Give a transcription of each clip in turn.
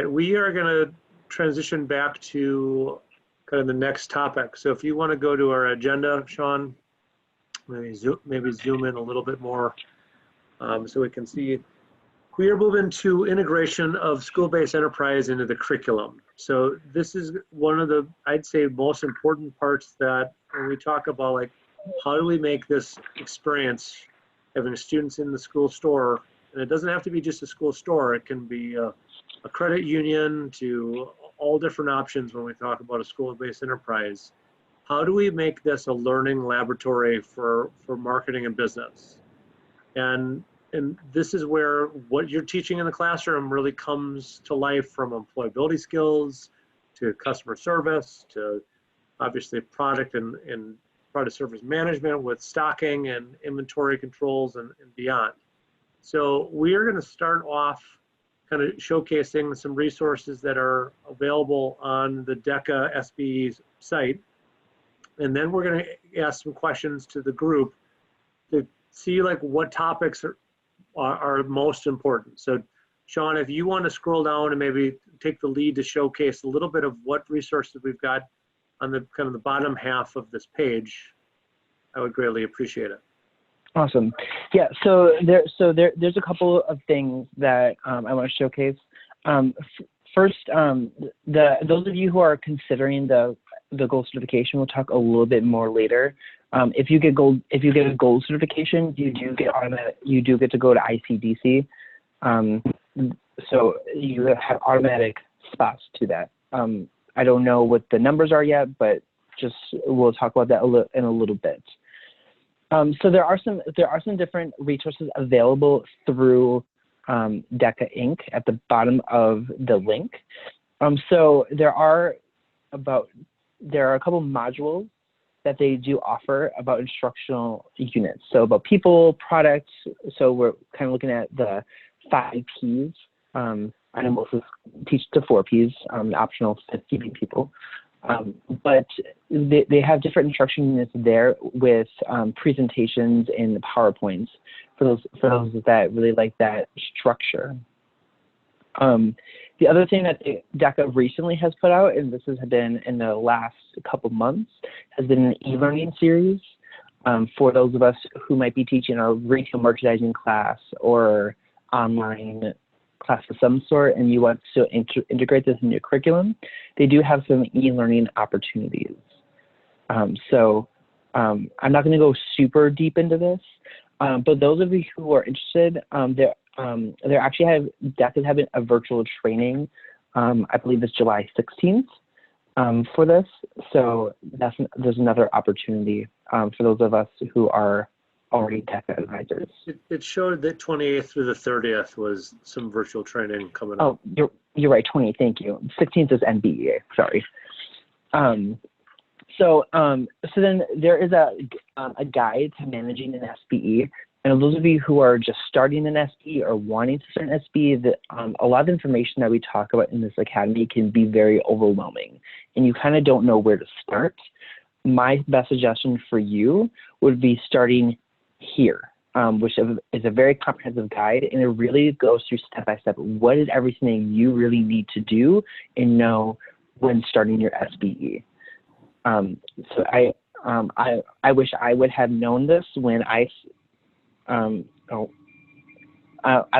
We are going to transition back to kind of the next topic. So if you want to go to our agenda, Sean, maybe zoom in a little bit more so we can see. We are moving to integration of school-based enterprise into the curriculum. So this is one of the, I'd say, most important parts that when we talk about like, how do we make this experience, having students in the school store, and it doesn't have to be just a school store, it can be a credit union to all different options when we talk about a school-based enterprise. How do we make this a learning laboratory for marketing and business? And this is where what you're teaching in the classroom really comes to life, from employability skills to customer service to obviously product and product service management with stocking and inventory controls and beyond. So we are going to start off kind of showcasing some resources that are available on the Deca Sbe site. And then we're going to ask some questions to the group to see like what topics are most important. So Sean, if you want to scroll down and maybe take the lead to showcase a little bit of what resources we've got on the kind of the bottom half of this page, I would greatly appreciate it. Awesome. Yeah, so there's a couple of things that I want to showcase. First, those of you who are considering the gold certification, we'll talk a little bit more later. If you get a gold certification, you do get to go to ICDC. So you have automatic spots to that. I don't know what the numbers are yet, but we'll talk about that in a little bit. So there are some different resources available through Deca Inc. at the bottom of the link. So there are a couple modules that they do offer about instructional units. So about people, products. So we're kind of looking at the 5 Ps. I know most of us teach the 4 Ps, optional 50 people. But they have different instruction units there with presentations and PowerPoints for those that really like that structure. The other thing that Deca recently has put out, and this has been in the last couple months, has been an e-learning series for those of us who might be teaching a retail merchandising class or online class of some sort, and you want to integrate this in your curriculum. They do have some e-learning opportunities. So I'm not going to go super deep into this, but those of you who are interested, they're actually Deca is having a virtual training. I believe it's July 16th for this. So there's another opportunity for those of us who are already Deca advisors. It showed that 28th through the 30th was some virtual training coming up. Oh, you're right, 28th, thank you. 16th is NBEA, sorry. So then there is a guide to managing an SBE. And those of you who are just starting an SBE or wanting to start an SBE, a lot of information that we talk about in this academy can be very overwhelming, and you kind of don't know where to start. My best suggestion for you would be starting here, which is a very comprehensive guide, and it really goes through step by step. What is everything you really need to do and know when starting your SBE? So I wish I would have known this when I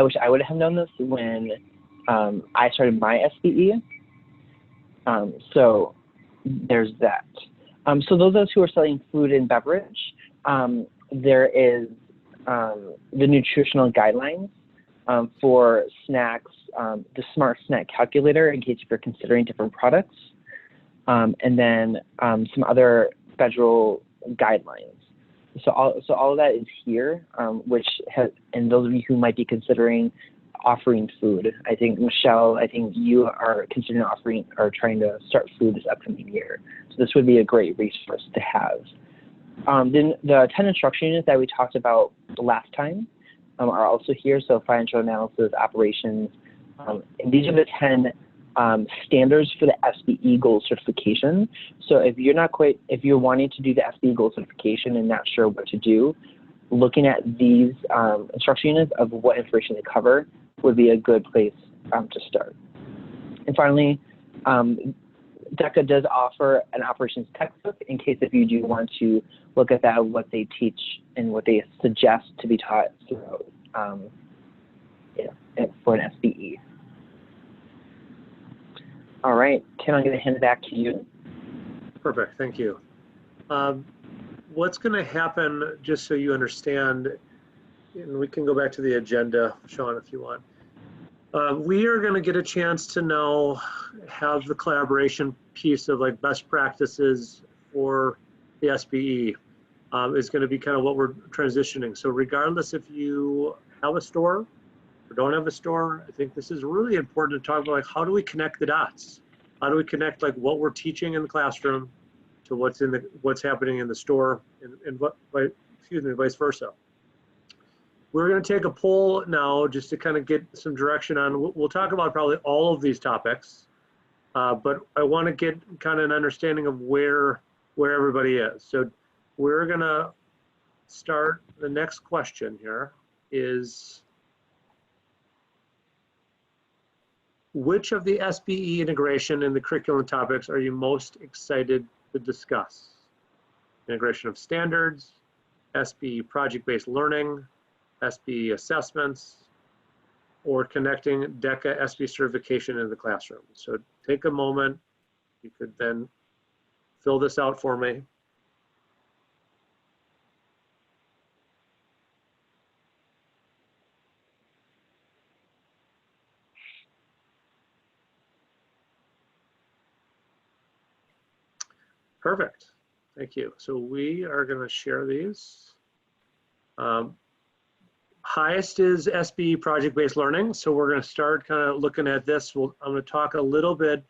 wish I would have known this when I started my SBE. So there's that. So those of us who are selling food and beverage, there is the nutritional guidelines for snacks, the Smart Snack Calculator in case you're considering different products, and then some other federal guidelines. So all of that is here, and those of you who might be considering offering food, I think, Michelle, you are considering offering or trying to start food this upcoming year. So this would be a great resource to have. Then the 10 instruction units that we talked about last time are also here. So financial analysis, operations, and these are the 10 standards for the SBE Gold certification. So if you're wanting to do the SBE Gold certification and not sure what to do, looking at these instruction units of what information they cover would be a good place to start. And finally, Deca does offer an operations textbook in case if you do want to look at that, what they teach and what they suggest to be taught throughout for an SBE. All right, Ken, I'm going to hand it back to you. Perfect, thank you. What's going to happen, just so you understand, and we can go back to the agenda, Sean, if you want. We are going to get a chance to now have the collaboration piece of like best practices for the SBE is going to be kind of what we're transitioning. So regardless if you have a store or don't have a store, I think this is really important to talk about, like, how do we connect the dots? How do we connect like what we're teaching in the classroom to what's happening in the store, and vice versa. We're going to take a poll now just to kind of get some direction on. We'll talk about probably all of these topics, but I want to get kind of an understanding of where everybody is. So we're going to start. The next question here is, which of the SBE integration and the curriculum topics are you most excited to discuss? Integration of standards, SBE project-based learning, SBE assessments, or connecting Deca SBE certification in the classroom. So take a moment. You could then fill this out for me. Perfect. Thank you. So we are going to share these. Highest is SBE project-based learning. So we're going to start kind of looking at this. I'm going to talk a little bit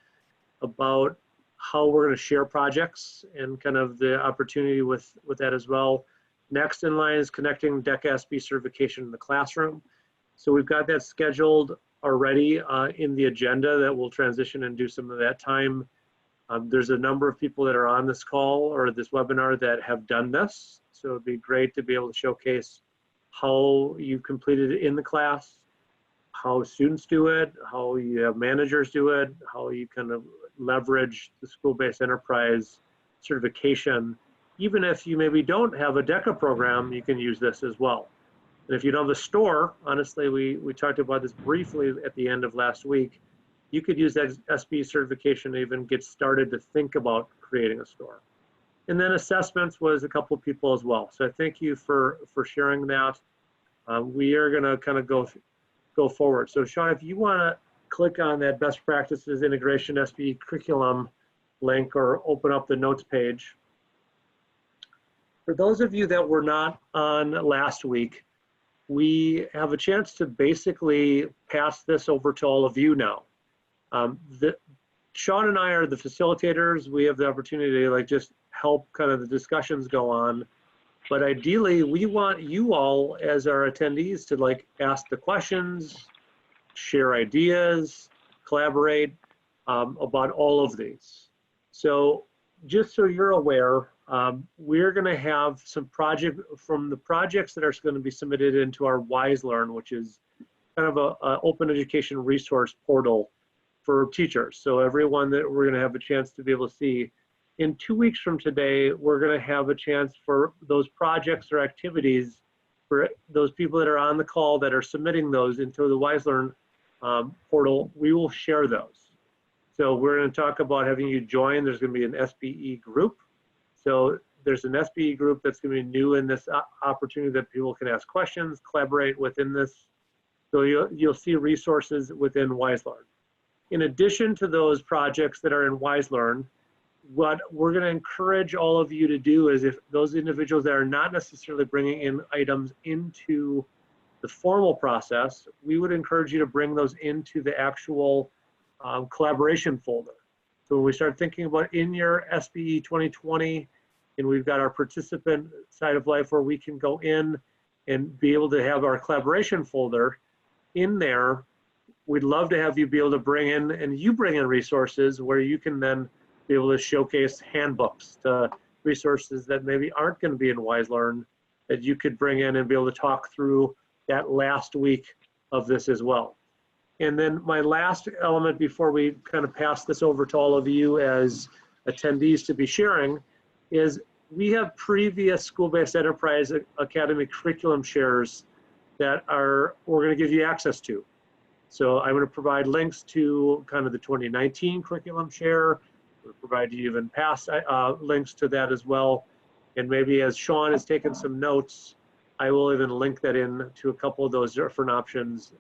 about how we're going to share projects and kind of the opportunity with that as well. Next in line is connecting Deca SBE certification in the classroom. So we've got that scheduled already in the agenda that we'll transition and do some of that time. There's a number of people that are on this call or this webinar that have done this. So it'd be great to be able to showcase how you completed it in the class, how students do it, how you have managers do it, how you kind of leverage the school-based enterprise certification. Even if you maybe don't have a Deca program, you can use this as well. And if you don't have a store, honestly, we talked about this briefly at the end of last week. You could use that SBE certification to even get started to think about creating a store. And then assessments was a couple of people as well. So I thank you for sharing that. We are going to kind of go forward. So Sean, if you want to click on that best practices integration SBE curriculum link or open up the notes page. For those of you that were not on last week, we have a chance to basically pass this over to all of you now. Sean and I are the facilitators. We have the opportunity to like just help kind of the discussions go on. But ideally, we want you all as our attendees to like ask the questions, share ideas, collaborate about all of these. So just so you're aware, we're going to have some from the projects that are going to be submitted into our WiseLearn, which is kind of a open education resource portal for teachers. So everyone that we're going to have a chance to be able to see. In 2 weeks from today, we're going to have a chance for those projects or activities for those people that are on the call that are submitting those into the WiseLearn portal. We will share those. So we're going to talk about having you join. There's going to be an SBE group. So there's an SBE group that's going to be new in this opportunity that people can ask questions, collaborate within this. So you'll see resources within WiseLearn. In addition to those projects that are in WiseLearn, what we're going to encourage all of you to do is, if those individuals that are not necessarily bringing in items into the formal process, we would encourage you to bring those into the actual collaboration folder. So when we start thinking about in your SBE 2020, and we've got our participant side of life where we can go in and be able to have our collaboration folder in there, we'd love to have you be able to bring in, and you bring in resources where you can then be able to showcase handbooks to resources that maybe aren't going to be in WiseLearn that you could bring in and be able to talk through that last week of this as well. And then my last element before we kind of pass this over to all of you as attendees to be sharing is we have previous school-based enterprise academy curriculum shares that we're going to give you access to. So I'm going to provide links to kind of the 2019 curriculum share. We'll provide you even past links to that as well. And maybe as Sean has taken some notes, I will even link that in to a couple of those different options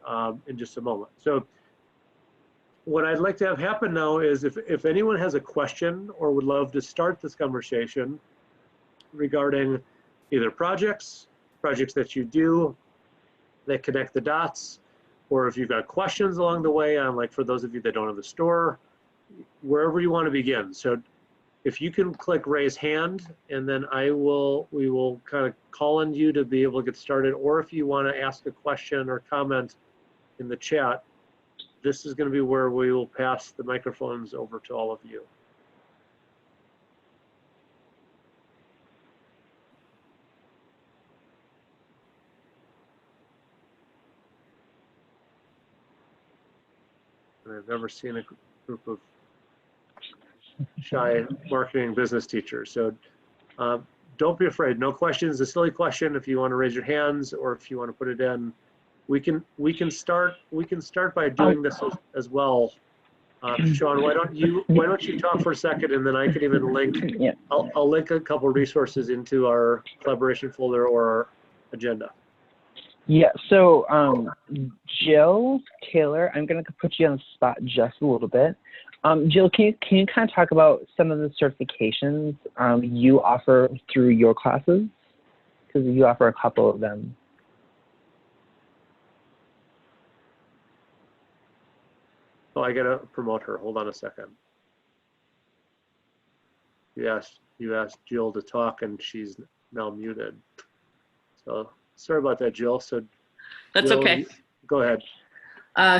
in just a moment. So what I'd like to have happen now is if anyone has a question or would love to start this conversation regarding either projects that you do that connect the dots, or if you've got questions along the way on, like for those of you that don't have the store, wherever you want to begin. So if you can click raise hand, and then we will kind of call on you to be able to get started. Or if you want to ask a question or comment in the chat, this is going to be where we will pass the microphones over to all of you. And I've never seen a group of shy marketing business teachers. So don't be afraid. No questions. A silly question if you want to raise your hands or if you want to put it in. We can start by doing this as well. Sean, why don't you talk for a second, and then I can even link. Yeah. I'll link a couple of resources into our collaboration folder or our agenda. Yeah, so Jill Taylor, I'm going to put you on the spot just a little bit. Jill, can you kind of talk about some of the certifications you offer through your classes? Because you offer a couple of them. Oh, I got to promote her. Hold on a second. You asked Jill to talk, and she's now muted. So sorry about that, Jill. So that's Jill, okay. Go ahead.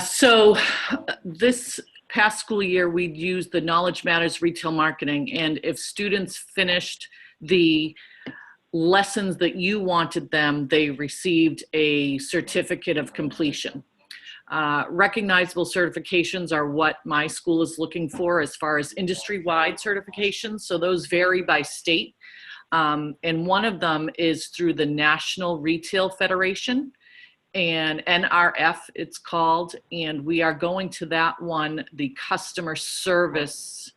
So this past school year, we'd used the Knowledge Matters Retail Marketing, and if students finished the lessons that you wanted them, they received a certificate of completion. Recognizable certifications are what my school is looking for as far as industry-wide certifications. So those vary by state. And one of them is through the National Retail Federation, and NRF it's called. And we are going to that one, the customer service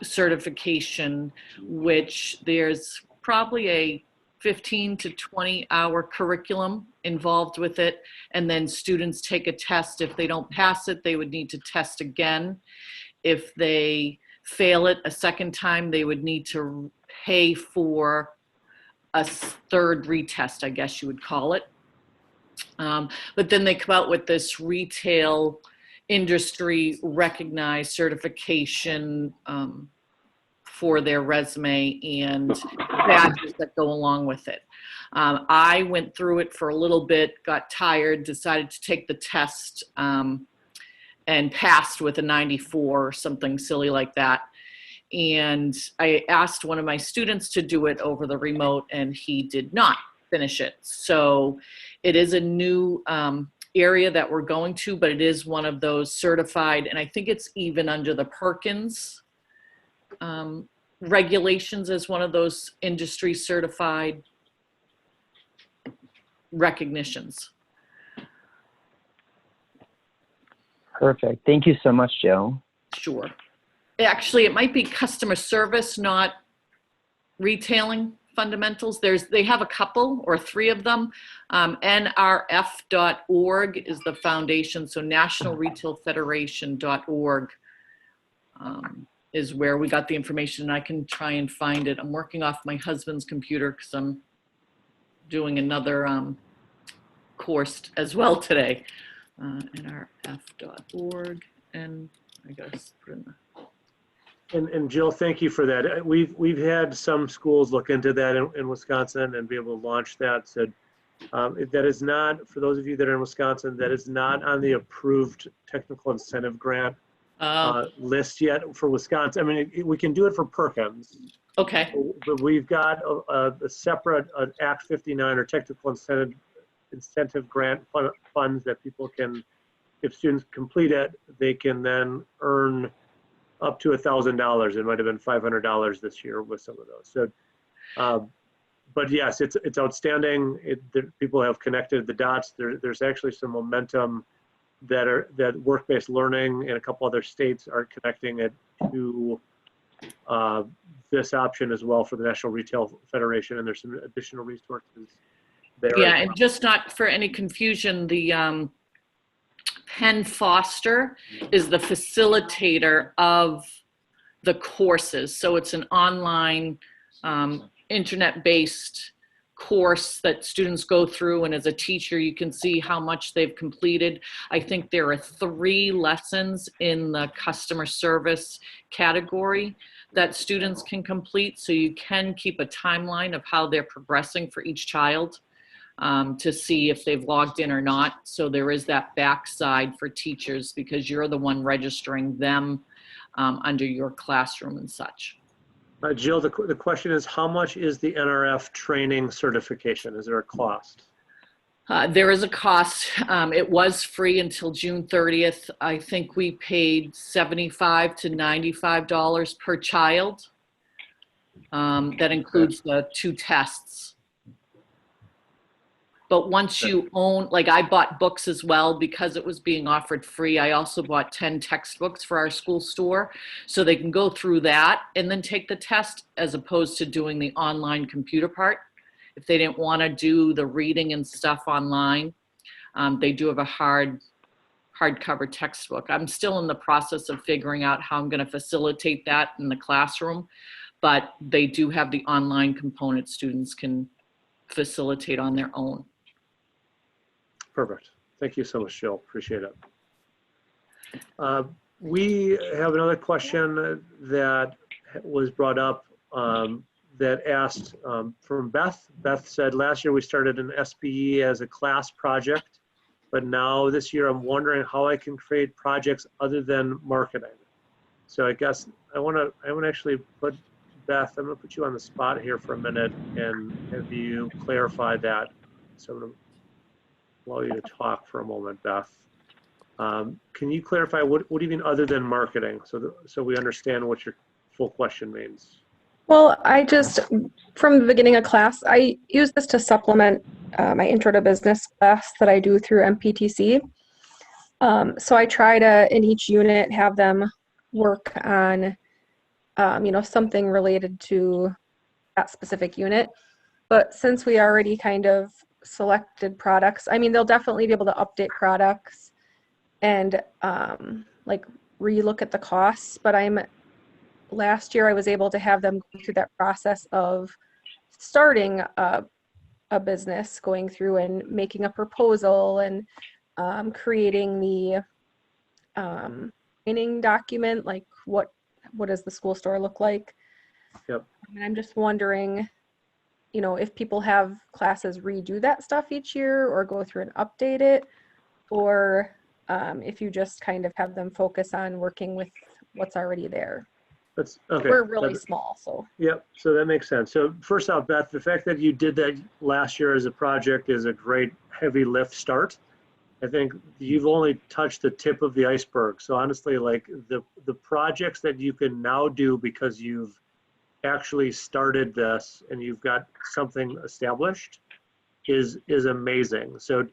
certification, which there's probably a 15 to 20 hour curriculum involved with it. And then students take a test. If they don't pass it, they would need to test again. If they fail it a second time, they would need to pay for a third retest, I guess you would call it. But then they come out with this retail industry recognized certification for their resume and badges that go along with it. I went through it for a little bit, got tired, decided to take the test, and passed with a 94 or something silly like that. And I asked one of my students to do it over the remote, and he did not finish it. So it is a new area that we're going to, but it is one of those certified, and I think it's even under the Perkins regulations as one of those industry certified recognitions. Perfect. Thank you so much, Jill. Sure. Actually, it might be customer service, not retailing fundamentals. They have a couple or three of them. NRF.org is the foundation, so nationalretailfederation.org is where we got the information, and I can try and find it. I'm working off my husband's computer because I'm doing another course as well today. NRF.org, and I guess put in the. And Jill, thank you for that. We've had some schools look into that in Wisconsin and be able to launch that. So that is not, for those of you that are in Wisconsin, that is not on the approved technical incentive grant list yet for Wisconsin. I mean, we can do it for Perkins. Okay. But we've got a separate Act 59 or technical incentive grant funds that people can if students complete it, they can then earn up to $1,000. It might have been $500 this year with some of those. So, but yes, it's outstanding. People have connected the dots. There's actually some momentum that work-based learning in a couple other states are connecting it to this option as well for the National Retail Federation, and there's some additional resources there. Yeah, and just not for any confusion, the Penn Foster is the facilitator of the courses. So it's an online, internet-based course that students go through, and as a teacher you can see how much they've completed. I think there are 3 lessons in the customer service category that students can complete, so you can keep a timeline of how they're progressing for each child to see if they've logged in or not. So there is that backside for teachers because you're the one registering them under your classroom and such. Jill, the question is, how much is the NRF training certification? Is there a cost? There is a cost. It was free until June 30th. I think we paid $75 to $95 per child. That includes the 2 tests. But once you own, like I bought books as well because it was being offered free. I also bought 10 textbooks for our school store so they can go through that and then take the test as opposed to doing the online computer part. If they didn't want to do the reading and stuff online, they do have a hardcover textbook. I'm still in the process of figuring out how I'm going to facilitate that in the classroom, but they do have the online component students can facilitate on their own. Perfect. Thank you so much, Jill. Appreciate it. We have another question that was brought up that asked from Beth. Beth said, last year we started an SBE as a class project, but now this year I'm wondering how I can create projects other than marketing. So I guess I want to actually put, Beth, I'm going to put you on the spot here for a minute and have you clarify that. So I'm going to allow you to talk for a moment, Beth. Can you clarify what do you mean other than marketing, so we understand what your full question means? Well, I just, from the beginning of class, I use this to supplement my intro to business class that I do through MPTC. So I try to, in each unit, have them work on, something related to that specific unit. But since we already kind of selected products, I mean, they'll definitely be able to update products and like relook at the costs. But last year I was able to have them go through that process of starting a business, going through and making a proposal and creating the training document, like what does the school store look like. Yep. And I'm just wondering, if people have classes redo that stuff each year or go through and update it, or if you just kind of have them focus on working with what's already there. That's okay. We're really small, so. Yep, so that makes sense. So first off, Beth, the fact that you did that last year as a project is a great heavy lift start. I think you've only touched the tip of the iceberg. So honestly, like the projects that you can now do because you've actually started this and you've got something established is amazing. So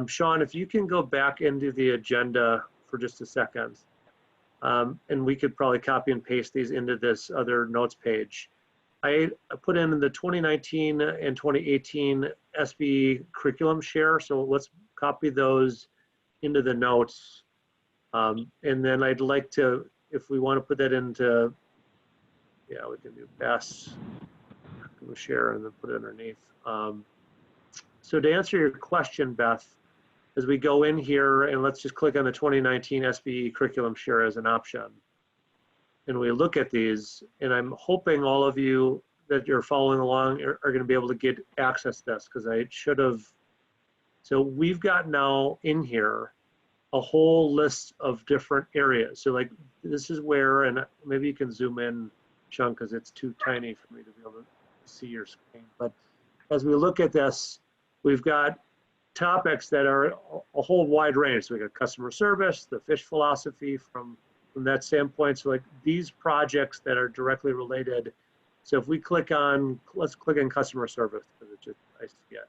Sean, if you can go back into the agenda for just a second, and we could probably copy and paste these into this other notes page. I put in the 2019 and 2018 SBE curriculum share. So let's copy those into the notes. And then I'd like to, if we want to put that into, yeah, we can do best share and then put it underneath. So to answer your question, Beth, as we go in here and let's just click on the 2019 SBE curriculum share as an option. And we look at these, and I'm hoping all of you that you're following along are going to be able to get access to this because I should have. So we've got now in here a whole list of different areas. So like this is where, and maybe you can zoom in, Sean, because it's too tiny for me to be able to see your screen. But as we look at this, we've got topics that are a whole wide range. So we got customer service, the fish philosophy from that standpoint. So like these projects that are directly related. So if we click on, let's click on customer service because it's just, I see it.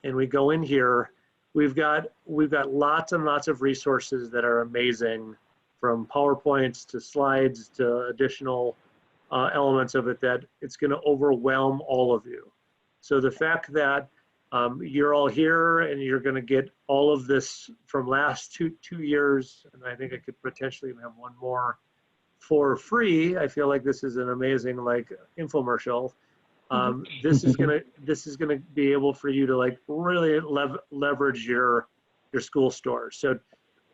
And we go in here, we've got lots and lots of resources that are amazing, from PowerPoints to slides to additional elements of it that it's going to overwhelm all of you. So the fact that you're all here and you're going to get all of this from last two years, and I think I could potentially even have one more for free. I feel like this is an amazing like infomercial. This is gonna be able for you to like really leverage your school store. So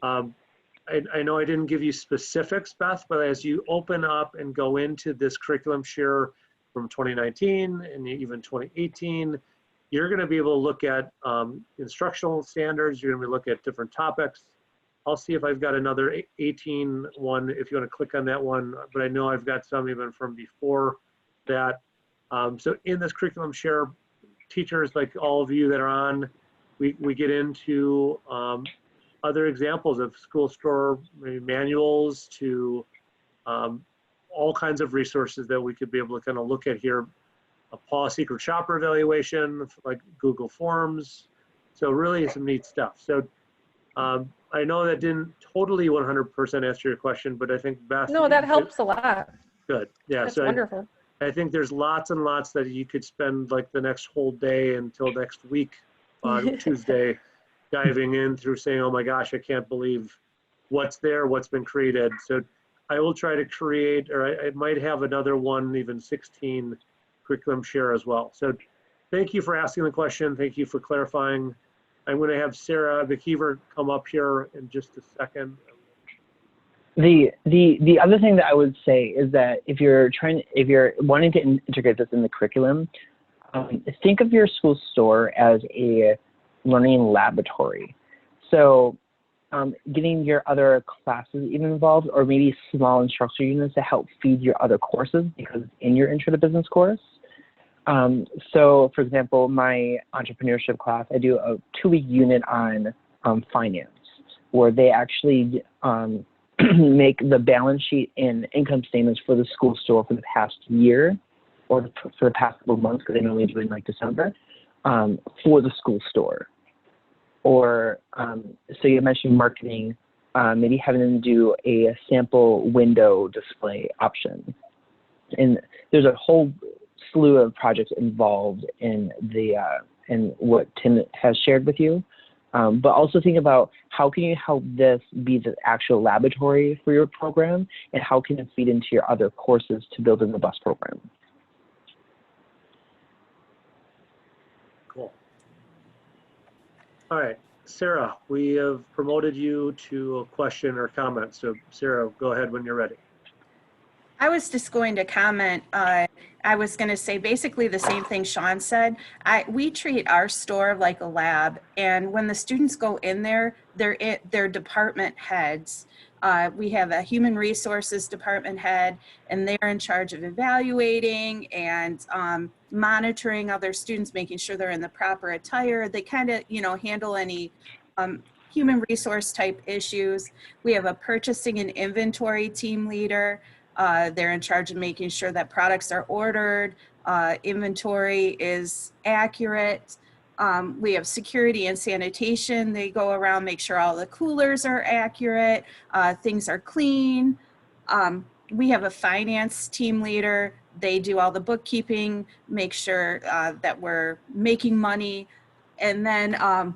I know I didn't give you specifics, Beth, but as you open up and go into this curriculum share from 2019 and even 2018, you're going to be able to look at instructional standards. You're going to be looking at different topics. I'll see if I've got another 18 one if you want to click on that one, but I know I've got some even from before that. So in this curriculum share, teachers like all of you that are on, we get into other examples of school store manuals to all kinds of resources that we could be able to kind of look at here. A policy secret shopper evaluation, like Google Forms. So really some neat stuff. So I know that didn't totally 100% answer your question, but I think Beth. No, that helps a lot. Good. Yeah. That's so wonderful. I think there's lots and lots that you could spend like the next whole day until next week on Tuesday diving in through saying, oh my gosh, I can't believe what's there, what's been created. So I will try to create, or I might have another one, even 16 curriculum share as well. So thank you for asking the question. Thank you for clarifying. I'm going to have Sarah McKeever come up here in just a second. The other thing that I would say is that if you're wanting to integrate this in the curriculum, think of your school store as a learning laboratory. So getting your other classes even involved, or maybe small instructor units to help feed your other courses, because in your intro to business course. So for example, my entrepreneurship class, I do a 2-week unit on finance, where they actually make the balance sheet and income statements for the school store for the past year, or for the past couple of months, because they normally do it in like December, for the school store. Or, so you mentioned marketing, maybe having them do a sample window display option. And there's a whole slew of projects involved in in what Tim has shared with you. But also think about how can you help this be the actual laboratory for your program, and how can it feed into your other courses to build a robust program. Cool. All right, Sarah, we have promoted you to a question or comment. So Sarah, go ahead when you're ready. I was just going to comment. I was going to say basically the same thing Sean said. We treat our store like a lab, and when the students go in there, they're department heads. We have a human resources department head, and they're in charge of evaluating and monitoring other students, making sure they're in the proper attire. They kind of, handle any human resource type issues. We have a purchasing and inventory team leader. They're in charge of making sure that products are ordered, inventory is accurate. We have security and sanitation. They go around, make sure all the coolers are accurate, things are clean. We have a finance team leader. They do all the bookkeeping, make sure that we're making money. And then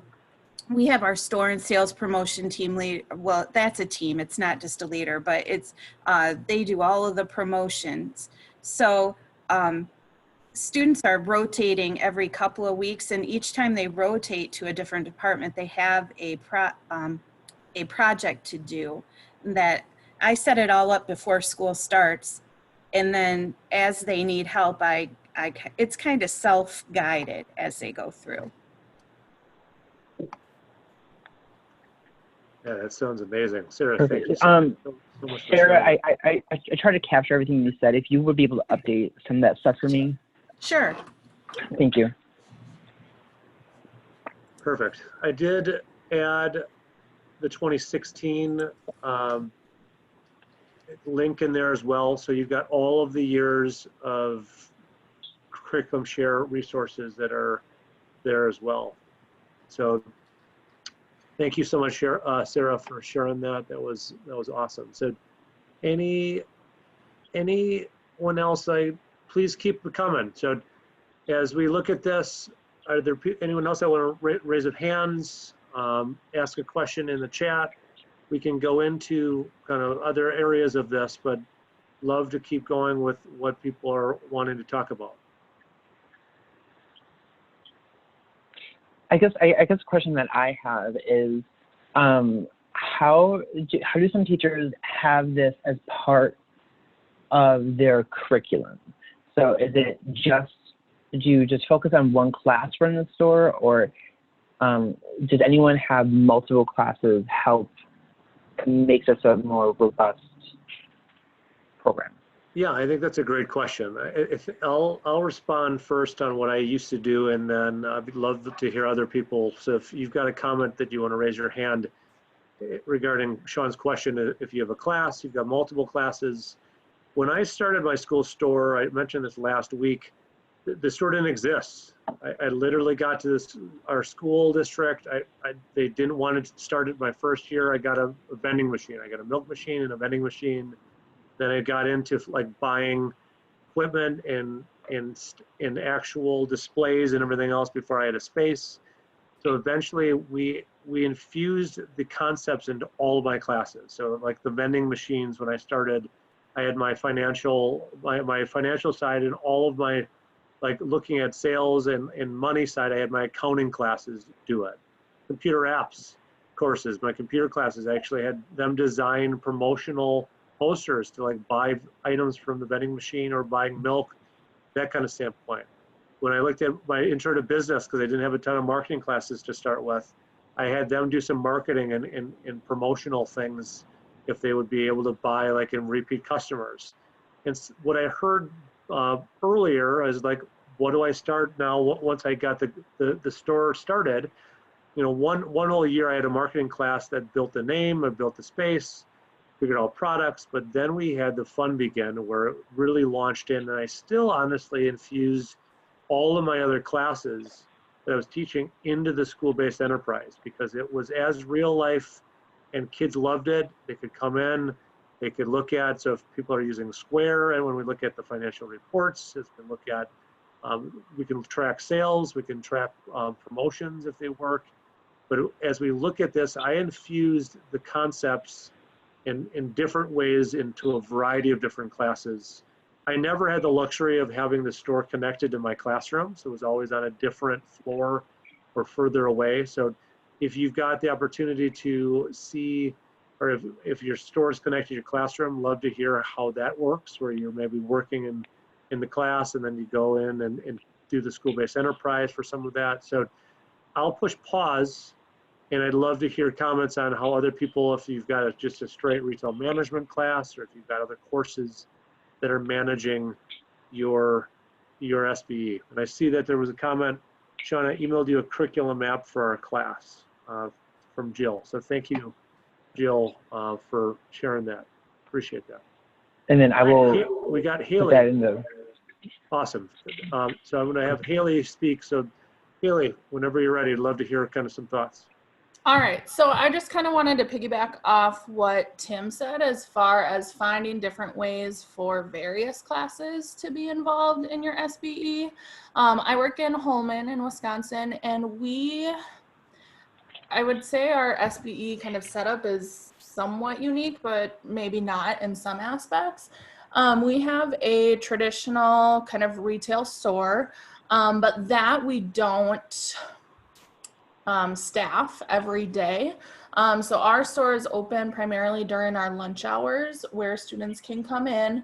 we have our store and sales promotion team lead. Well, that's a team. It's not just a leader, but it's they do all of the promotions. So students are rotating every couple of weeks, and each time they rotate to a different department, they have a project to do. That I set it all up before school starts, and then as they need help, it's kind of self-guided as they go through. Yeah, that sounds amazing. Sarah, Perfect. thank you so much for Sarah, sharing. I tried to capture everything you said. If you would be able to update some of that stuff for me. Sure. Thank you. Perfect. I did add the 2016 link in there as well. So you've got all of the years of curriculum share resources that are there as well. So thank you so much, Sarah, for sharing that. That was awesome. So anyone else, please keep coming. So as we look at this, are there anyone else that want to raise their hands, ask a question in the chat? We can go into kind of other areas of this, but love to keep going with what people are wanting to talk about. I guess a question that I have is, how do some teachers have this as part of their curriculum? So is it just, do you just focus on one class from the store, or does anyone have multiple classes help make this a more robust program? Yeah, I think that's a great question. I'll respond first on what I used to do, and then I'd love to hear other people. So if you've got a comment that you want to raise your hand regarding Sean's question, if you have a class, you've got multiple classes. When I started my school store, I mentioned this last week, the store didn't exist. I literally got to our school district. They didn't want to start it my first year. I got a vending machine. I got a milk machine and a vending machine. Then I got into like buying equipment and actual displays and everything else before I had a space. So eventually we infused the concepts into all of my classes. So like the vending machines, when I started, I had my financial side, and all of my, like looking at sales and money side, I had my accounting classes do it. Computer apps courses, my computer classes, I actually had them design promotional posters to like buy items from the vending machine or buying milk, that kind of standpoint. When I looked at my intro to business, because I didn't have a ton of marketing classes to start with, I had them do some marketing and promotional things if they would be able to buy like in repeat customers. And what I heard earlier is like, what do I start now once I got the store started? You know, one whole year I had a marketing class that built the name, I built the space, figured out products, but then we had the fun begin where it really launched in, and I still honestly infused all of my other classes that I was teaching into the school-based enterprise, because it was as real life and kids loved it. They could come in, they could look at, so if people are using Square, and when we look at the financial reports, as we look at, we can track sales, we can track promotions if they work. But as we look at this, I infused the concepts in different ways into a variety of different classes. I never had the luxury of having the store connected to my classroom, so it was always on a different floor or further away. So if you've got the opportunity to see, or if your store is connected to your classroom, love to hear how that works, where you're maybe working in the class and then you go in and do the school-based enterprise for some of that. So I'll push pause, and I'd love to hear comments on how other people, if you've got just a straight retail management class, or if you've got other courses that are managing your SBE. And I see that there was a comment, Sean, I emailed you a curriculum map for our class from Jill. So thank you, Jill, for sharing that. Appreciate that. And then I will we got put Haley. that in the. Awesome. So I'm going to have Haley speak. So Haley, whenever you're ready, I'd love to hear kind of some thoughts. All right, so I just kind of wanted to piggyback off what Tim said as far as finding different ways for various classes to be involved in your SBE. I work in Holman in Wisconsin, and I would say our SBE kind of setup is somewhat unique, but maybe not in some aspects. We have a traditional kind of retail store, but that we don't staff every day. So our store is open primarily during our lunch hours where students can come in.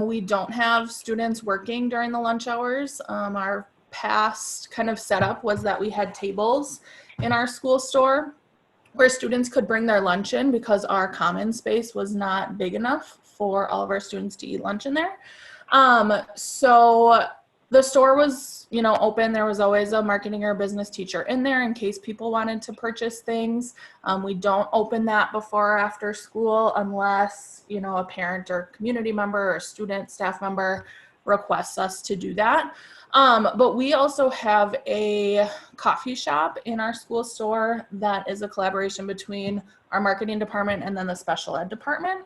We don't have students working during the lunch hours. Our past kind of setup was that we had tables in our school store where students could bring their lunch in because our common space was not big enough for all of our students to eat lunch in there. So the store was, you know, open. There was always a marketing or business teacher in there in case people wanted to purchase things. We don't open that before or after school unless, you know, a parent or community member or student, staff member requests us to do that. But we also have a coffee shop in our school store that is a collaboration between our marketing department and then the special ed department,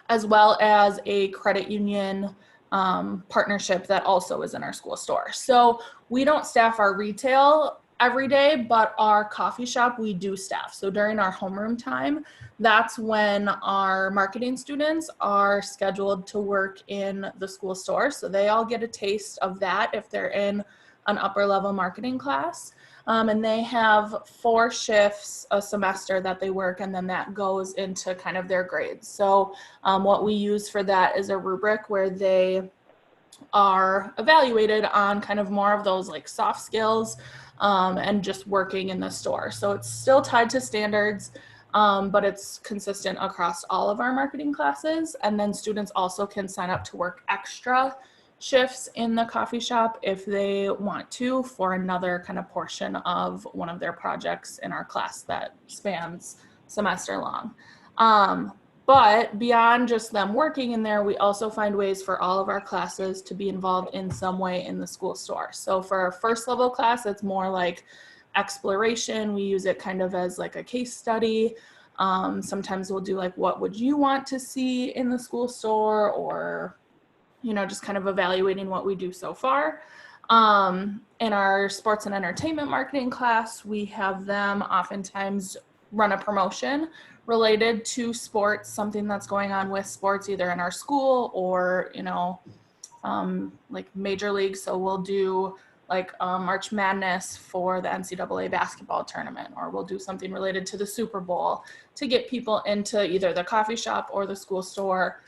as well as a credit union partnership that also is in our school store. So we don't staff our retail every day, but our coffee shop we do staff. So during our homeroom time, that's when our marketing students are scheduled to work in the school store. So they all get a taste of that if they're in an upper level marketing class. And they have 4 shifts a semester that they work, and then that goes into kind of their grades. So what we use for that is a rubric where they are evaluated on kind of more of those like soft skills and just working in the store. So it's still tied to standards, but it's consistent across all of our marketing classes. And then students also can sign up to work extra shifts in the coffee shop if they want to for another kind of portion of one of their projects in our class that spans semester long. But beyond just them working in there, we also find ways for all of our classes to be involved in some way in the school store. So for our first level class, it's more like exploration. We use it kind of as like a case study. Sometimes we'll do like, what would you want to see in the school store, or, you know, just kind of evaluating what we do so far. In our sports and entertainment marketing class, we have them oftentimes run a promotion related to sports, something that's going on with sports, either in our school or, you know, like major league. So we'll do like March Madness for the NCAA basketball tournament, or we'll do something related to the Super Bowl to get people into either the coffee shop or the school store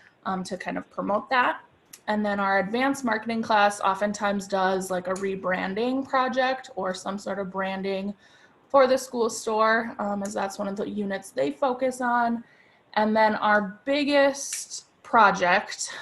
to kind of promote that. And then our advanced marketing class oftentimes does like a rebranding project or some sort of branding for the school store, as that's one of the units they focus on. And then our biggest project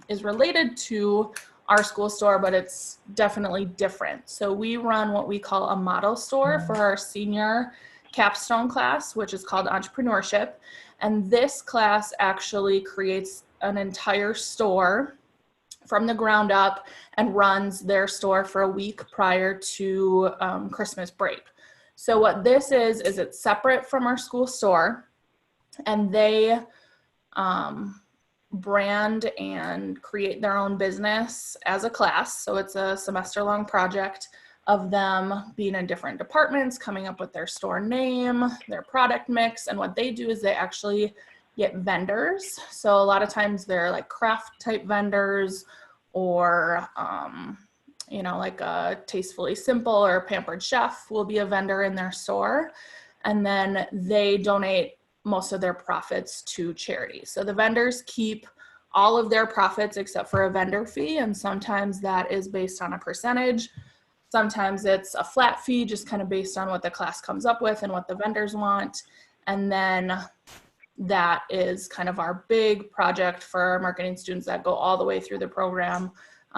is related to our school store, but it's definitely different. So we run what we call a model store for our senior capstone class, which is called entrepreneurship. And this class actually creates an entire store from the ground up and runs their store for a week prior to Christmas break. So what this is it's separate from our school store, and they brand and create their own business as a class. So it's a semester-long project of them being in different departments, coming up with their store name, their product mix, and what they do is they actually get vendors. So a lot of times they're like craft type vendors, or you know, like a Tastefully Simple or Pampered Chef will be a vendor in their store. And then they donate most of their profits to charity. So the vendors keep all of their profits except for a vendor fee. And sometimes that is based on a percentage. Sometimes it's a flat fee, just kind of based on what the class comes up with and what the vendors want. And then that is kind of our big project for our marketing students that go all the way through the program.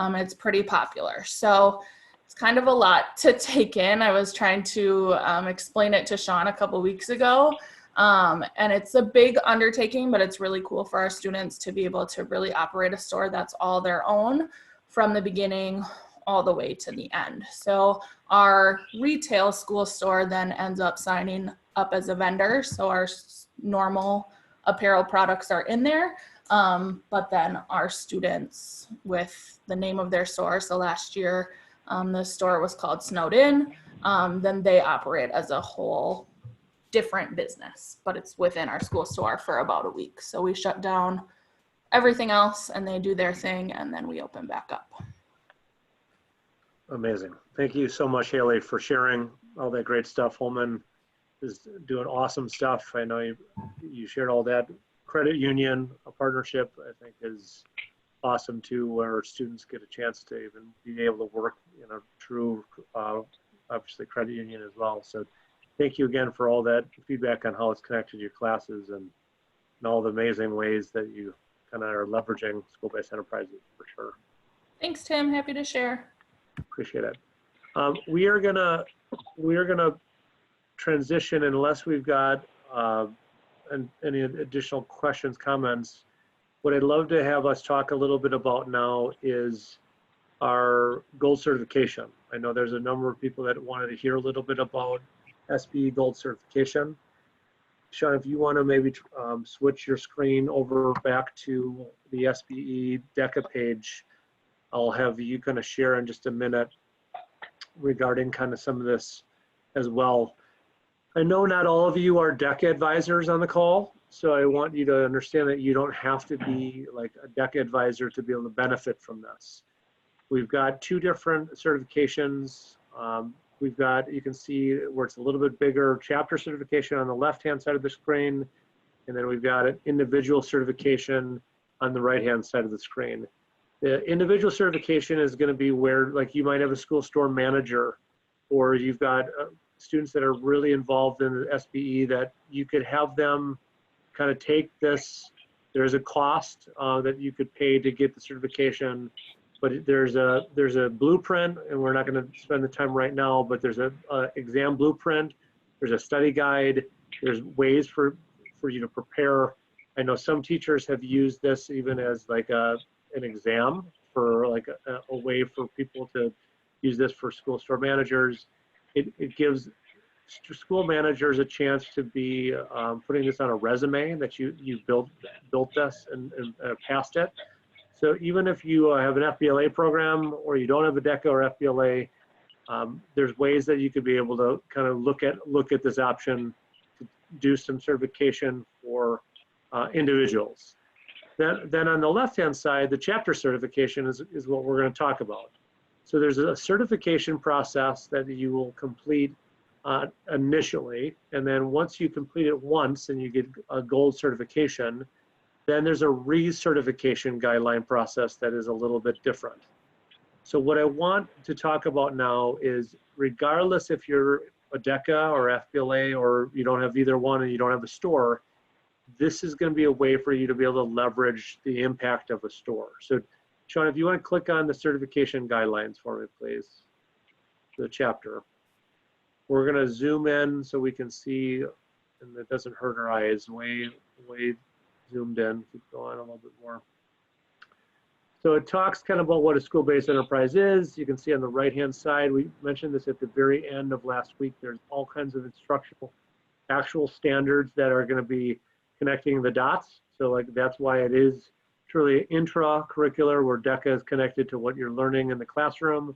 It's pretty popular. So it's kind of a lot to take in. I was trying to explain it to Sean a couple weeks ago. And it's a big undertaking, but it's really cool for our students to be able to really operate a store that's all their own from the beginning all the way to the end. So our retail school store then ends up signing up as a vendor. So our normal apparel products are in there. But then our students with the name of their store, so last year the store was called Snowed In, then they operate as a whole different business, but it's within our school store for about a week. So we shut down everything else and they do their thing, and then we open back up. Amazing. Thank you so much, Haley, for sharing all that great stuff. Holman is doing awesome stuff. I know you shared all that. Credit union, a partnership, I think is awesome too, where students get a chance to even be able to work in a true, obviously credit union as well. So thank you again for all that feedback on how it's connected to your classes and all the amazing ways that you kind of are leveraging school-based enterprises for sure. Thanks, Tim. Happy to share. Appreciate it. We are gonna transition unless we've got any additional questions, comments. What I'd love to have us talk a little bit about now is our gold certification. I know there's a number of people that wanted to hear a little bit about Sbe gold certification. Sean, if you want to maybe switch your screen over back to the Sbe Deca page, I'll have you kind of share in just a minute regarding kind of some of this as well. I know not all of you are Deca advisors on the call, so I want you to understand that you don't have to be like a Deca advisor to be able to benefit from this. We've got two different certifications. We've got, you can see where it's a little bit bigger, chapter certification on the left-hand side of the screen, and then we've got an individual certification on the right-hand side of the screen. The individual certification is going to be where, like, you might have a school store manager, or you've got students that are really involved in the Sbe that you could have them kind of take this. There's a cost that you could pay to get the certification, but there's a blueprint, and we're not going to spend the time right now, but there's a exam blueprint, there's a study guide, there's ways for you to prepare. I know some teachers have used this even as like an exam, for like a way for people to use this for school store managers. It gives school managers a chance to be putting this on a resume that you built this and passed it. So even if you have an FBLA program or you don't have a Deca or FBLA, there's ways that you could be able to kind of look at this option to do some certification for individuals. Then on the left-hand side, the chapter certification is what we're going to talk about. So there's a certification process that you will complete initially, and then once you complete it once and you get a gold certification, then there's a recertification guideline process that is a little bit different. So what I want to talk about now is, regardless if you're a Deca or FBLA or you don't have either one and you don't have a store, this is going to be a way for you to be able to leverage the impact of a store. So Sean, if you want to click on the certification guidelines for me, please, the chapter. We're going to zoom in so we can see, and it doesn't hurt our eyes, way zoomed in. Keep going a little bit more. So it talks kind of about what a school-based enterprise is. You can see on the right-hand side, we mentioned this at the very end of last week, there's all kinds of instructional, actual standards that are going to be connecting the dots. So like that's why it is truly intra-curricular, where Deca is connected to what you're learning in the classroom.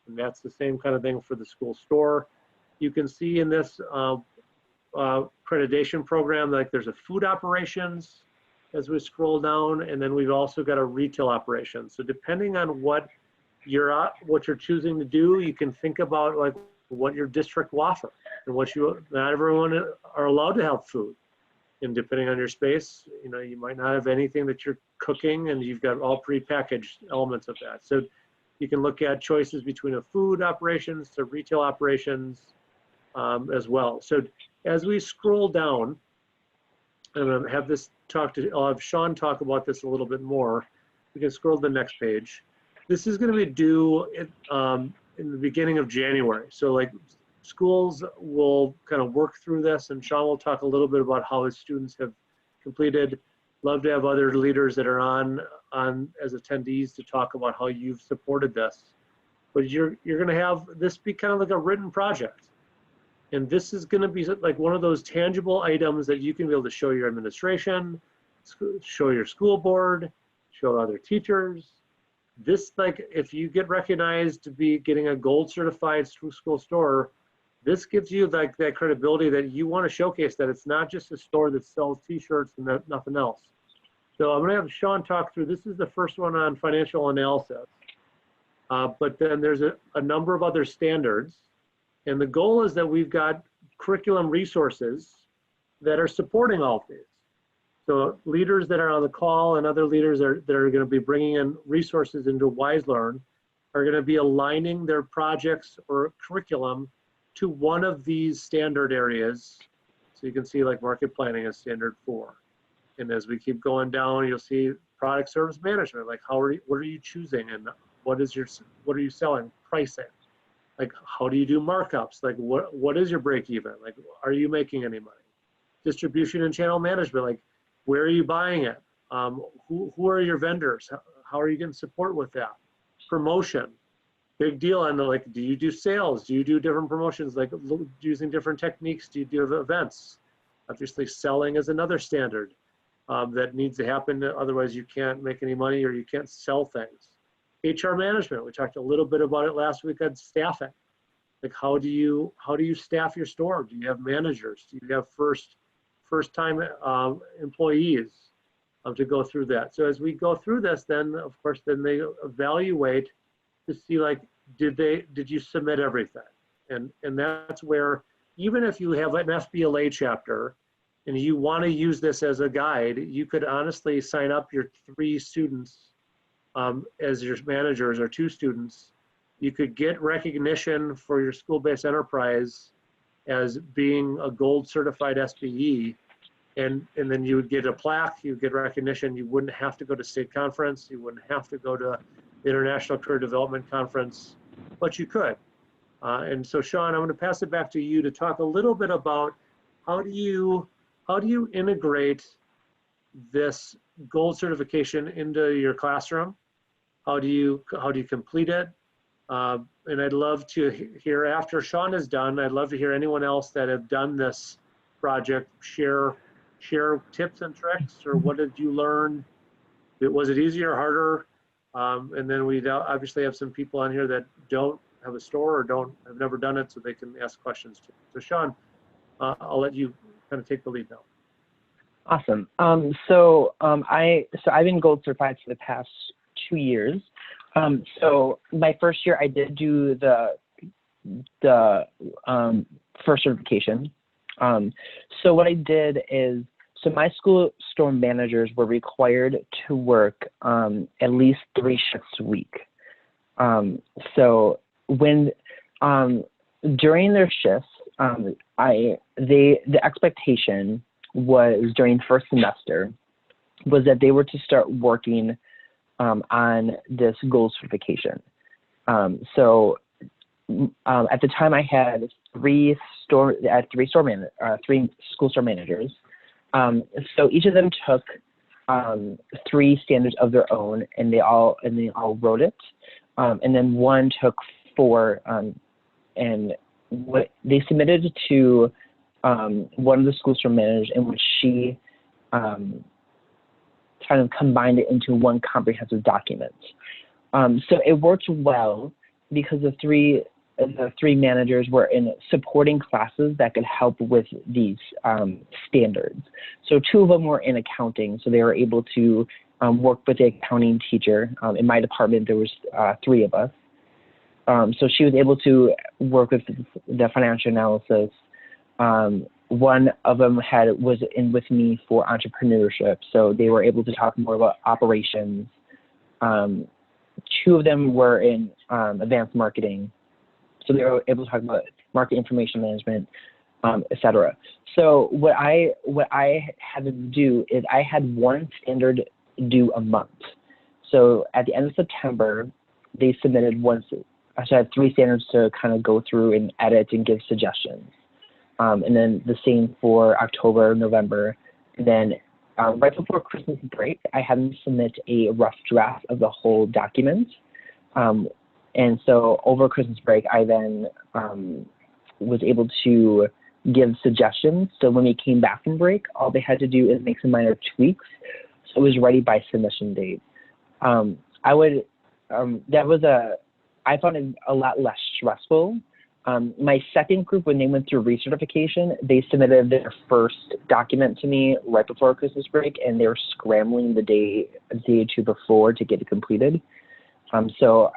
And that's the same kind of thing for the school store. You can see in this accreditation program, like there's a food operations as we scroll down, and then we've also got a retail operation. So depending on what you're choosing to do, you can think about like what your district will offer, and not everyone are allowed to have food. And depending on your space, you know, you might not have anything that you're cooking, and you've got all prepackaged elements of that. So you can look at choices between a food operations to retail operations as well. So as we scroll down, I'm going to have I'll have Sean talk about this a little bit more. We can scroll to the next page. This is going to be due in the beginning of January. So like schools will kind of work through this, and Sean will talk a little bit about how his students have completed. Love to have other leaders that are on as attendees to talk about how you've supported this. But you're going to have this be kind of like a written project. And this is going to be like one of those tangible items that you can be able to show your administration, show your school board, show other teachers. This, like, if you get recognized to be getting a gold certified school store, this gives you like that credibility that you want to showcase that it's not just a store that sells t-shirts and nothing else. So I'm going to have Sean talk through, this is the first one on financial analysis. But then there's a number of other standards. And the goal is that we've got curriculum resources that are supporting all of these. So leaders that are on the call and other leaders that are going to be bringing in resources into WiseLearn are going to be aligning their projects or curriculum to one of these standard areas. So you can see like market planning is standard 4. And as we keep going down, you'll see product service management, like what are you choosing and what are you selling? Pricing. Like, how do you do markups? Like, what is your break even? Like, are you making any money? Distribution and channel management, like, where are you buying it? Who are your vendors? How are you getting support with that? Promotion, big deal. And like, do you do sales? Do you do different promotions, like using different techniques? Do you do events? Obviously, selling is another standard that needs to happen. Otherwise, you can't make any money or you can't sell things. HR management, we talked a little bit about it last week on staffing. Like, how do you staff your store? Do you have managers? Do you have first-time employees to go through that? So as we go through this, then of course, then they evaluate to see, like, did you submit everything? And that's where, even if you have an FBLA chapter and you want to use this as a guide, you could honestly sign up your 3 students as your managers, or 2 students. You could get recognition for your school-based enterprise as being a gold certified SBE, and then you would get a plaque, you would get recognition. You wouldn't have to go to state conference, you wouldn't have to go to the International Career Development Conference, but you could. And so Sean, I'm going to pass it back to you to talk a little bit about how do you integrate this gold certification into your classroom? How do you complete it? And I'd love to hear, after Sean is done, I'd love to hear anyone else that have done this project share tips and tricks, or what did you learn? Was it easier or harder? And then we obviously have some people on here that don't have a store or have never done it, so they can ask questions too. So Sean, I'll let you kind of take the lead now. Awesome. So I've been gold certified for the past 2 years. So my first year I did do the first certification. So what I did is, so my school store managers were required to work at least 3 shifts a week. So when during their shifts, the expectation was, during first semester, was that they were to start working on this gold certification. So at the time I had 3 school store managers. So each of them took 3 standards of their own, and they all wrote it. And then one took 4, and what they submitted to one of the school store managers, in which she kind of combined it into one comprehensive document. So it worked well because the three managers were in supporting classes that could help with these standards. So 2 of them were in accounting, so they were able to work with the accounting teacher. In my department, there was 3 of us. So she was able to work with the financial analysis. One of them was in with me for entrepreneurship, so they were able to talk more about operations. 2 of them were in advanced marketing, so they were able to talk about market information management, et cetera. So what I had to do is I had 1 standard due a month. So at the end of September, they submitted so I had 3 standards to kind of go through and edit and give suggestions. And then the same for October, November. And then right before Christmas break, I had them submit a rough draft of the whole document. And so over Christmas break, I then was able to give suggestions. So when we came back from break, all they had to do is make some minor tweaks. So it was ready by submission date. I found it a lot less stressful. My second group, when they went through recertification, they submitted their first document to me right before Christmas break, and they were scrambling the day or 2 before to get it completed. So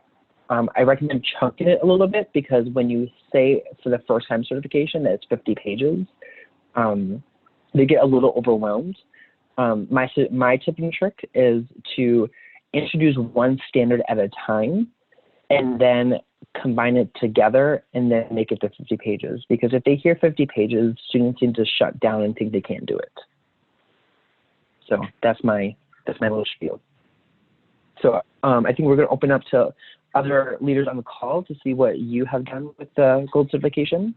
I recommend chunking it a little bit, because when you say for the first time certification that it's 50 pages, they get a little overwhelmed. My tip and trick is to introduce 1 standard at a time, and then combine it together, and then make it to 50 pages. Because if they hear 50 pages, students seem to shut down and think they can't do it. So that's my little spiel. So I think we're going to open up to other leaders on the call to see what you have done with the gold certification.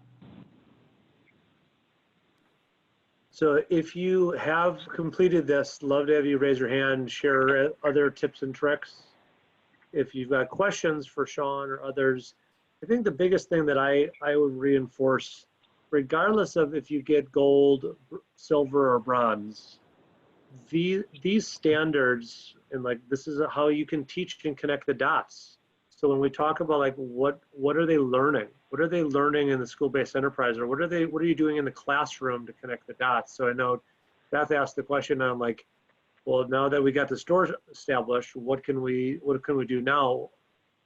So if you have completed this, love to have you raise your hand, share other tips and tricks. If you've got questions for Sean or others, I think the biggest thing that I would reinforce, regardless of if you get gold, silver, or bronze, these standards, and like this is how you can teach and connect the dots. So when we talk about like what are they learning? What are they learning in the school-based enterprise, or what are you doing in the classroom to connect the dots? So I know Beth asked the question on like, well, now that we got the store established, what can we do now?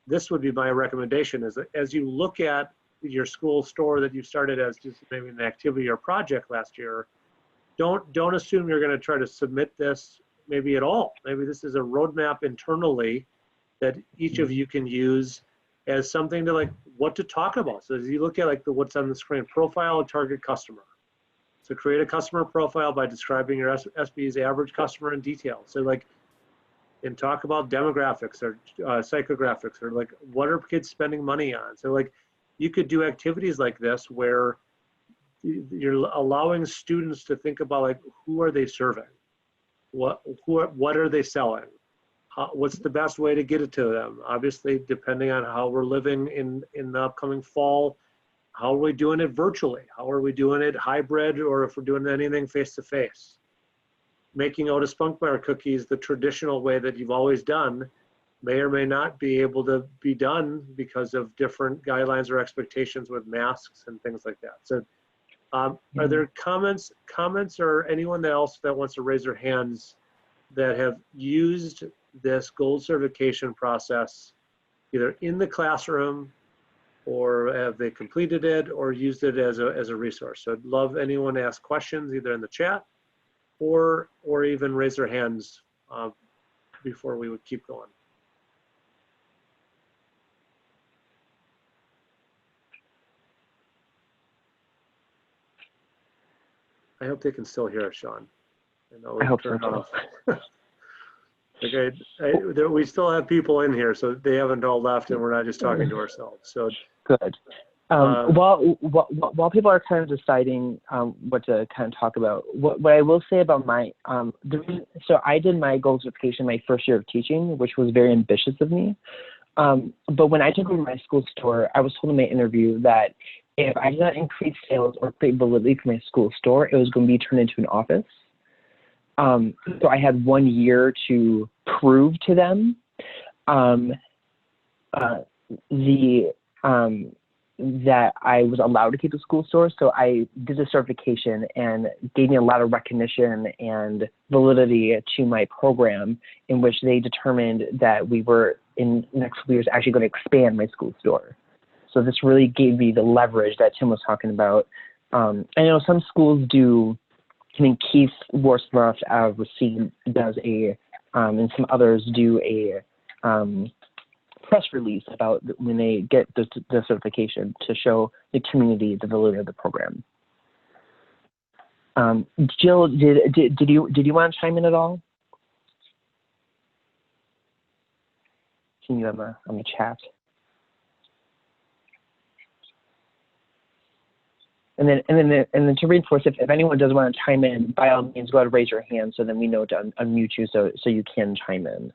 This would be my recommendation, is that as you look at your school store that you started as just maybe an activity or project last year, don't assume you're going to try to submit this maybe at all. Maybe this is a roadmap internally that each of you can use as something to like what to talk about. So as you look at like what's on the screen, profile a target customer. So create a customer profile by describing your SB's average customer in detail. So like, and talk about demographics or psychographics, or like what are kids spending money on. So like you could do activities like this where you're allowing students to think about like, who are they serving? What are they selling? What's the best way to get it to them? Obviously, depending on how we're living in the upcoming fall, how are we doing it virtually? How are we doing it hybrid, or if we're doing anything face-to-face? Making Otis Spunk Bar cookies the traditional way that you've always done may or may not be able to be done because of different guidelines or expectations with masks and things like that. So are there comments or anyone else that wants to raise their hands that have used this gold certification process either in the classroom, or have they completed it or used it as a resource? So I'd love anyone to ask questions either in the chat or even raise their hands before we would keep going. I hope they can still hear us, Sean. I hope so too. Okay, we still have people in here, so they haven't all left, and we're not just talking to ourselves. So good. While people are kind of deciding what to kind of talk about, what I will say about my so I did my gold certification my first year of teaching, which was very ambitious of me. But when I took over my school store, I was told in my interview that if I did not increase sales or create validity for my school store, it was going to be turned into an office. So I had 1 year to prove to them that I was allowed to keep the school store. So I did the certification and gave me a lot of recognition and validity to my program, in which they determined that we were in the next couple years actually going to expand my school store. So this really gave me the leverage that Tim was talking about. I know some schools do. I mean, Keith Worsloff out of Racine does and some others do a press release about when they get the certification to show the community the validity of the program. Jill, did you want to chime in at all? Can you on the chat? And then to reinforce, if anyone does want to chime in, by all means, go ahead and raise your hand so then we know to unmute you so you can chime in.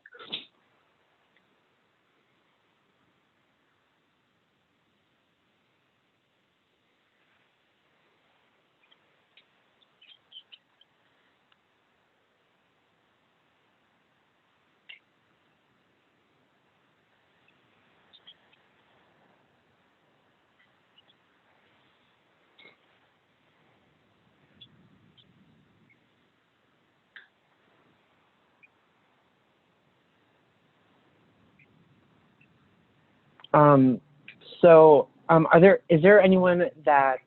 Is there anyone that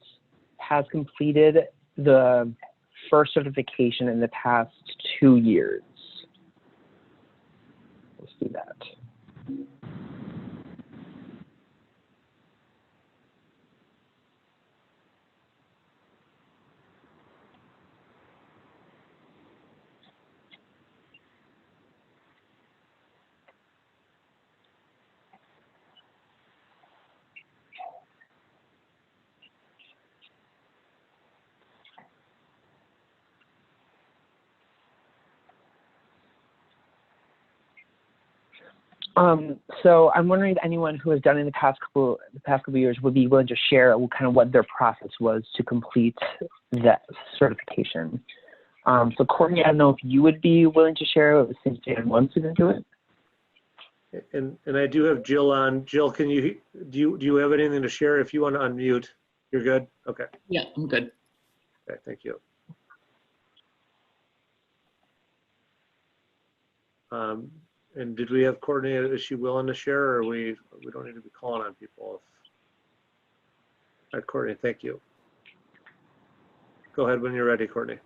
has completed the first certification in the past 2 years? Let's do that. So I'm wondering if anyone who has done it in the past couple of years would be willing to share kind of what their process was to complete that certification. So Courtney, I don't know if you would be willing to share since you had one student do it. And I do have Jill on. Jill, can you do you have anything to share? If you want to unmute, you're good. Okay. Yeah, I'm good. Okay, thank you. And did we have Courtney? Is she willing to share, or we don't need to be calling on people? All right, Courtney, thank you. Go ahead when you're ready, Courtney.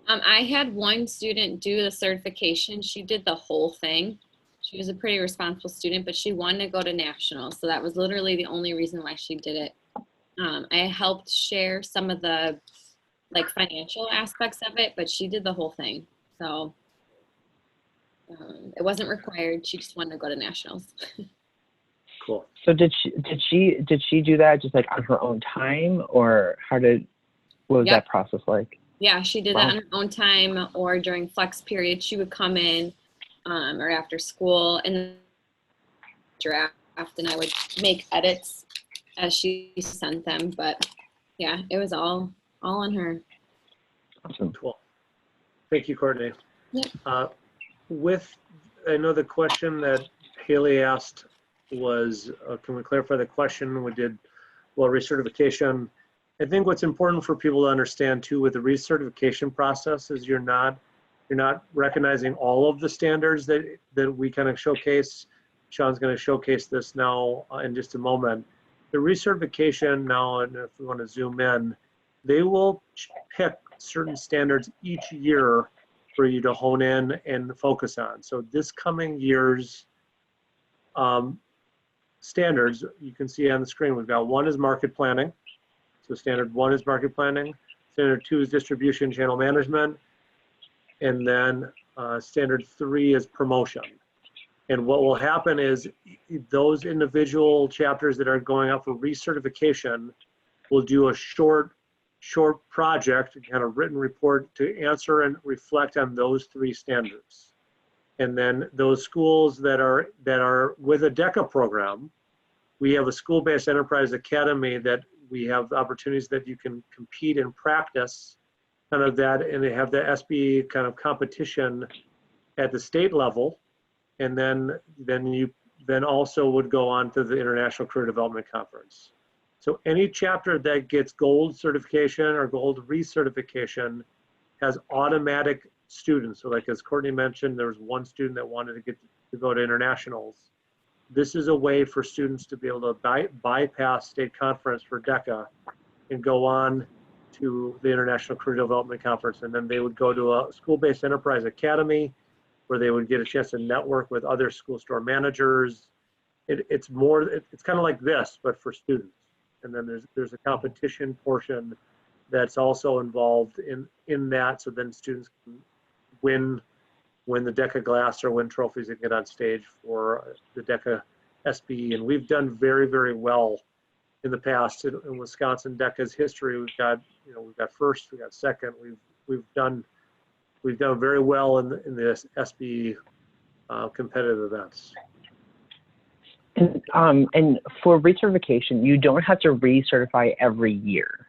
I had one student do the certification. She did the whole thing. She was a pretty responsible student, but she wanted to go to nationals. So that was literally the only reason why she did it. I helped share some of the like financial aspects of it, but she did the whole thing. So it wasn't required. She just wanted to go to nationals. Cool. So did she do that just like on her own time, or what was Yep. that process like? Yeah, she did Wow. that on her own time, or during flex period, she would come in or after school and draft, and I would make edits as she sent them. But yeah, it was all on her. Awesome. Cool. Thank you, Courtney. Yep. I know the question that Haley asked was, can we clarify the question? We did, well, recertification. I think what's important for people to understand too with the recertification process is you're not recognizing all of the standards that we kind of showcase. Sean's going to showcase this now in just a moment. The recertification now, and if we want to zoom in, they will pick certain standards each year for you to hone in and focus on. So this coming year's standards, you can see on the screen, we've got one is market planning. So standard 1 is market planning. Standard 2 is distribution channel management. And then standard 3 is promotion. And what will happen is those individual chapters that are going up for recertification will do a short project, kind of written report to answer and reflect on those 3 standards. And then those schools that are with a Deca program, we have a school-based enterprise academy that we have opportunities that you can compete and practice kind of that, and they have the Sbe kind of competition at the state level. And then you also would go on to the International Career Development Conference. So any chapter that gets gold certification or gold recertification has automatic students. So like as Courtney mentioned, there was one student that wanted to go to internationals. This is a way for students to be able to bypass state conference for Deca and go on to the International Career Development Conference. And then they would go to a school-based enterprise academy where they would get a chance to network with other school store managers. It's kind of like this, but for students. And then there's a competition portion that's also involved in that. So then students can win the Deca glass or win trophies and get on stage for the Deca Sbe. And we've done very, very well in the past in Wisconsin Deca's history. We've got first, we got second. We've done very well in the Sbe competitive events. And for recertification, you don't have to recertify every year.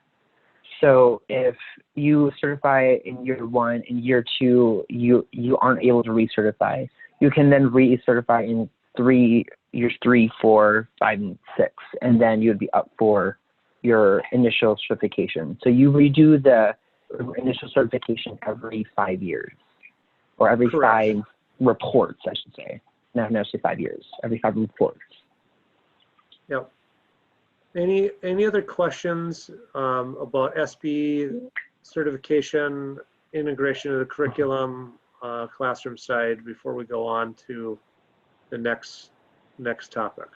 So if you certify in year 1, in year 2, you aren't able to recertify, you can then recertify in years 3, 4, 5, and 6, and then you'd be up for your initial certification. So you redo the initial certification every 5 years, or every Correct. 5 reports, I should say. Not necessarily 5 years, every 5 reports. Yep. Any other questions about Sbe certification, integration of the curriculum, classroom side before we go on to the next topic?